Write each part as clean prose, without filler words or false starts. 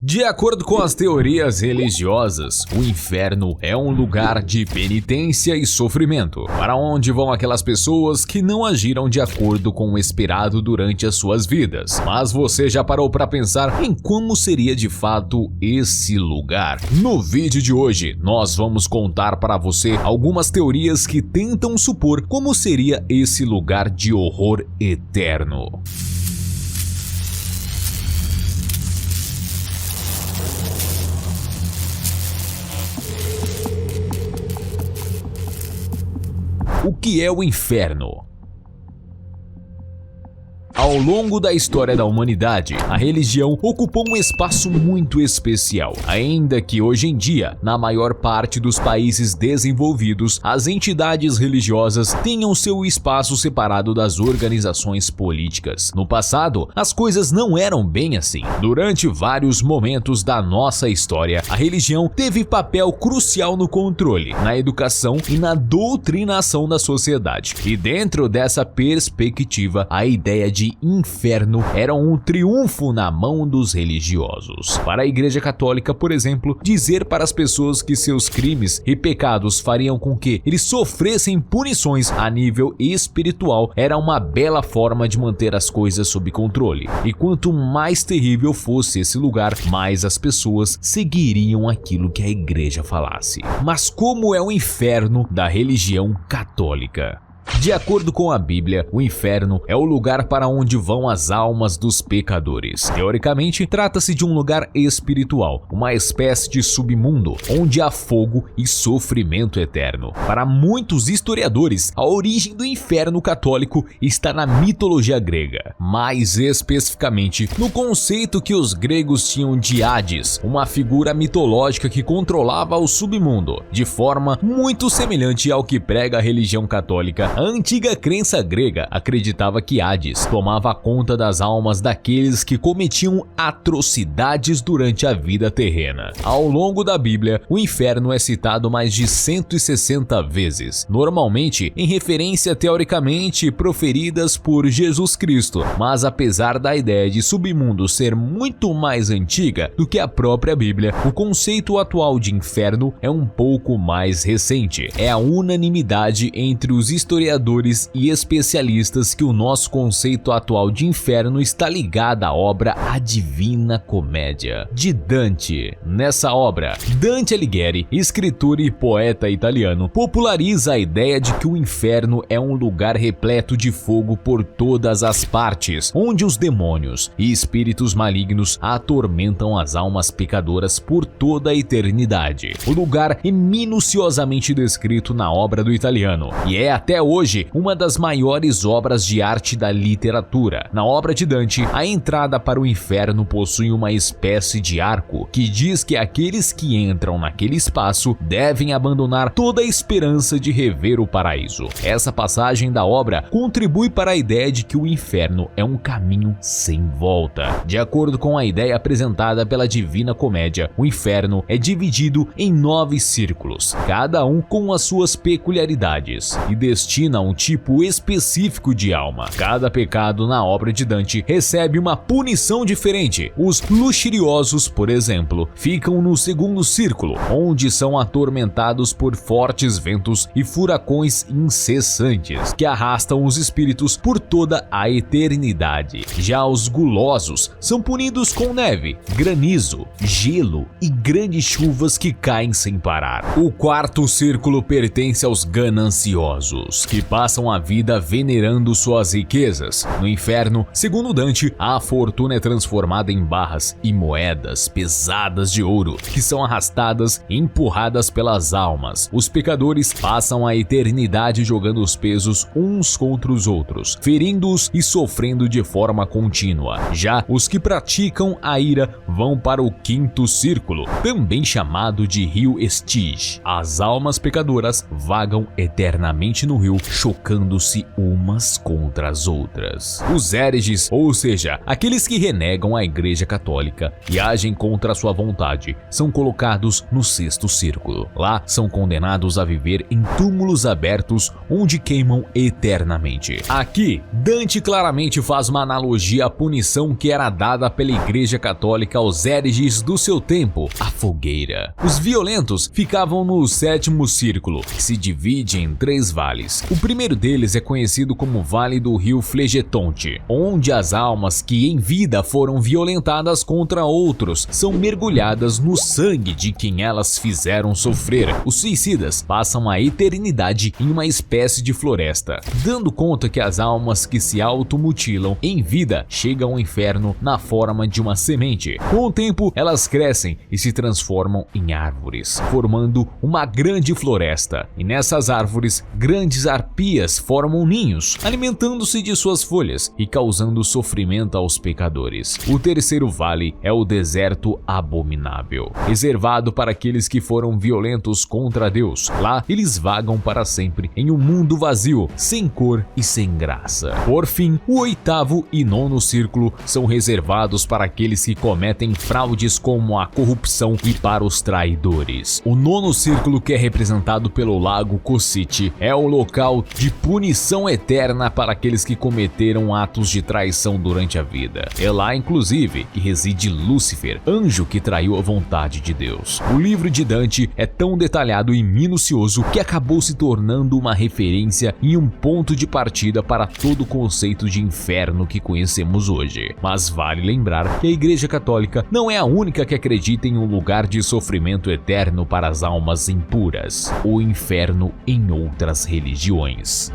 De acordo com as teorias religiosas, o inferno é um lugar de penitência e sofrimento, para onde vão aquelas pessoas que não agiram de acordo com o esperado durante as suas vidas. Mas você já parou para pensar em como seria de fato esse lugar? No vídeo de hoje, nós vamos contar para você algumas teorias que tentam supor como seria esse lugar de horror eterno. O que é o inferno? Ao longo da história da humanidade, a religião ocupou um espaço muito especial, ainda que hoje em dia, na maior parte dos países desenvolvidos, as entidades religiosas tenham seu espaço separado das organizações políticas. No passado, as coisas não eram bem assim. Durante vários momentos da nossa história, a religião teve papel crucial no controle, na educação e na doutrinação da sociedade. E dentro dessa perspectiva, a ideia de inferno era um triunfo na mão dos religiosos. Para a Igreja Católica, por exemplo, dizer para as pessoas que seus crimes e pecados fariam com que eles sofressem punições a nível espiritual era uma bela forma de manter as coisas sob controle. E quanto mais terrível fosse esse lugar, mais as pessoas seguiriam aquilo que a Igreja falasse. Mas como é o inferno da religião católica? De acordo com a Bíblia, o inferno é o lugar para onde vão as almas dos pecadores. Teoricamente, trata-se de um lugar espiritual, uma espécie de submundo, onde há fogo e sofrimento eterno. Para muitos historiadores, a origem do inferno católico está na mitologia grega, mais especificamente no conceito que os gregos tinham de Hades, uma figura mitológica que controlava o submundo, de forma muito semelhante ao que prega a religião católica. A antiga crença grega acreditava que Hades tomava conta das almas daqueles que cometiam atrocidades durante a vida terrena. Ao longo da Bíblia, o inferno é citado mais de 160 vezes, normalmente em referência teoricamente proferidas por Jesus Cristo. Mas apesar da ideia de submundo ser muito mais antiga do que a própria Bíblia, o conceito atual de inferno é um pouco mais recente. É a unanimidade entre os historiadores e especialistas que o nosso conceito atual de inferno está ligado à obra A Divina Comédia, de Dante. Nessa obra, Dante Alighieri, escritor e poeta italiano, populariza a ideia de que o inferno é um lugar repleto de fogo por todas as partes, onde os demônios e espíritos malignos atormentam as almas pecadoras por toda a eternidade. O lugar é minuciosamente descrito na obra do italiano e é até hoje uma das maiores obras de arte da literatura. Na obra de Dante, a entrada para o inferno possui uma espécie de arco que diz que aqueles que entram naquele espaço devem abandonar toda a esperança de rever o paraíso. Essa passagem da obra contribui para a ideia de que o inferno é um caminho sem volta. De acordo com a ideia apresentada pela Divina Comédia, o inferno é dividido em 9 círculos, cada um com as suas peculiaridades, e destina um tipo específico de alma. Cada pecado na obra de Dante recebe uma punição diferente. Os luxuriosos, por exemplo, ficam no segundo círculo, onde são atormentados por fortes ventos e furacões incessantes, que arrastam os espíritos por toda a eternidade. Já os gulosos são punidos com neve, granizo, gelo e grandes chuvas que caem sem parar. O quarto círculo pertence aos gananciosos, que passam a vida venerando suas riquezas. No inferno, segundo Dante, a fortuna é transformada em barras e moedas pesadas de ouro, que são arrastadas e empurradas pelas almas. Os pecadores passam a eternidade jogando os pesos uns contra os outros, ferindo-os e sofrendo de forma contínua. Já os que praticam a ira vão para o quinto círculo, também chamado de rio Estige. As almas pecadoras vagam eternamente no rio, chocando-se umas contra as outras. Os hereges, ou seja, aqueles que renegam a Igreja Católica e agem contra sua vontade, são colocados no sexto círculo. Lá são condenados a viver em túmulos abertos onde queimam eternamente. Aqui, Dante claramente faz uma analogia à punição que era dada pela Igreja Católica aos hereges do seu tempo, a fogueira. Os violentos ficavam no sétimo círculo, que se divide em 3 vales. O primeiro deles é conhecido como Vale do Rio Flegetonte, onde as almas que em vida foram violentadas contra outros são mergulhadas no sangue de quem elas fizeram sofrer. Os suicidas passam a eternidade em uma espécie de floresta, dando conta que as almas que se automutilam em vida chegam ao inferno na forma de uma semente. Com o tempo, elas crescem e se transformam em árvores, formando uma grande floresta. E nessas árvores, grandes arpias formam ninhos, alimentando-se de suas folhas e causando sofrimento aos pecadores. O terceiro vale é o deserto abominável, reservado para aqueles que foram violentos contra Deus. Lá, eles vagam para sempre em um mundo vazio, sem cor e sem graça. Por fim, o oitavo e nono círculo são reservados para aqueles que cometem fraudes como a corrupção e para os traidores. O nono círculo, que é representado pelo lago Cossite, é o local de punição eterna para aqueles que cometeram atos de traição durante a vida. É lá, inclusive, que reside Lúcifer, anjo que traiu a vontade de Deus. O livro de Dante é tão detalhado e minucioso que acabou se tornando uma referência e um ponto de partida para todo o conceito de inferno que conhecemos hoje. Mas vale lembrar que a Igreja Católica não é a única que acredita em um lugar de sofrimento eterno para as almas impuras, o inferno em outras religiões.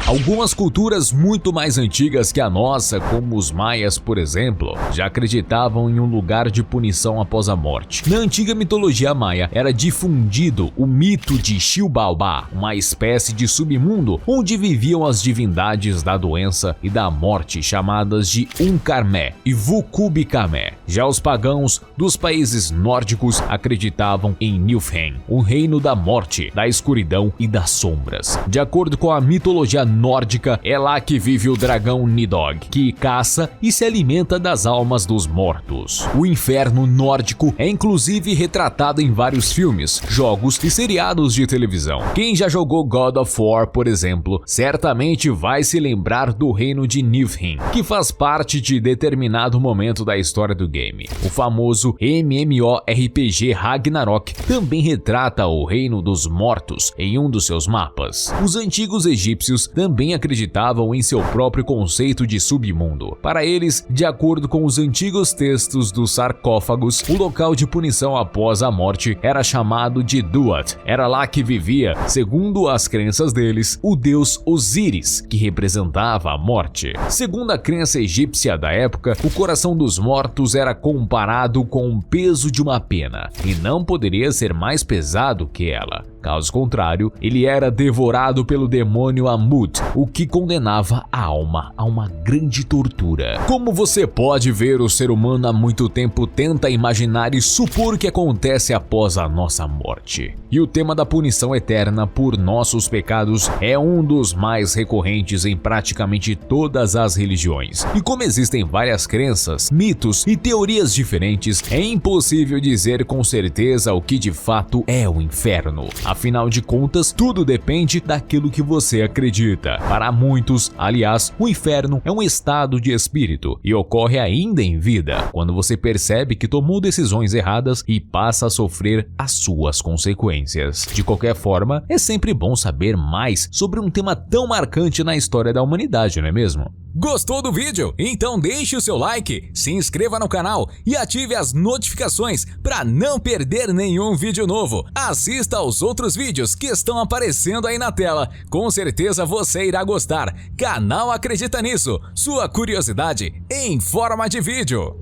Algumas culturas muito mais antigas que a nossa, como os maias, por exemplo, já acreditavam em um lugar de punição após a morte. Na antiga mitologia maia, era difundido o mito de Xibalbá, uma espécie de submundo onde viviam as divindades da doença e da morte, chamadas de Unkarmé e Vukubikamé. Já os pagãos dos países nórdicos acreditavam em Niflheim, o reino da morte, da escuridão e das sombras. De acordo com a mitologia nórdica, é lá que vive o dragão Nidhogg, que caça e se alimenta das almas dos mortos. O inferno nórdico é inclusive retratado em vários filmes, jogos e seriados de televisão. Quem já jogou God of War, por exemplo, certamente vai se lembrar do reino de Niflheim, que faz parte de determinado momento da história do game. O famoso MMORPG Ragnarok também retrata o reino dos mortos em um dos seus mapas. Os antigos egípcios também acreditavam em seu próprio conceito de submundo. Para eles, de acordo com os antigos textos dos sarcófagos, o local de punição após a morte era chamado de Duat. Era lá que vivia, segundo as crenças deles, o deus Osíris, que representava a morte. Segundo a crença egípcia da época, o coração dos mortos era comparado com o peso de uma pena e não poderia ser mais pesado que ela. Caso contrário, ele era devorado pelo demônio Amut, o que condenava a alma a uma grande tortura. Como você pode ver, o ser humano há muito tempo tenta imaginar e supor o que acontece após a nossa morte. E o tema da punição eterna por nossos pecados é um dos mais recorrentes em praticamente todas as religiões. E como existem várias crenças, mitos e teorias diferentes, é impossível dizer com certeza o que de fato é o inferno. Afinal de contas, tudo depende daquilo que você acredita. Para muitos, aliás, o inferno é um estado de espírito e ocorre ainda em vida, quando você percebe que tomou decisões erradas e passa a sofrer as suas consequências. De qualquer forma, é sempre bom saber mais sobre um tema tão marcante na história da humanidade, não é mesmo? Gostou do vídeo? Então deixe o seu like, se inscreva no canal e ative as notificações para não perder nenhum vídeo novo. Assista aos outros vídeos que estão aparecendo aí na tela, com certeza você irá gostar. Canal Acredita Nisso, sua curiosidade em forma de vídeo.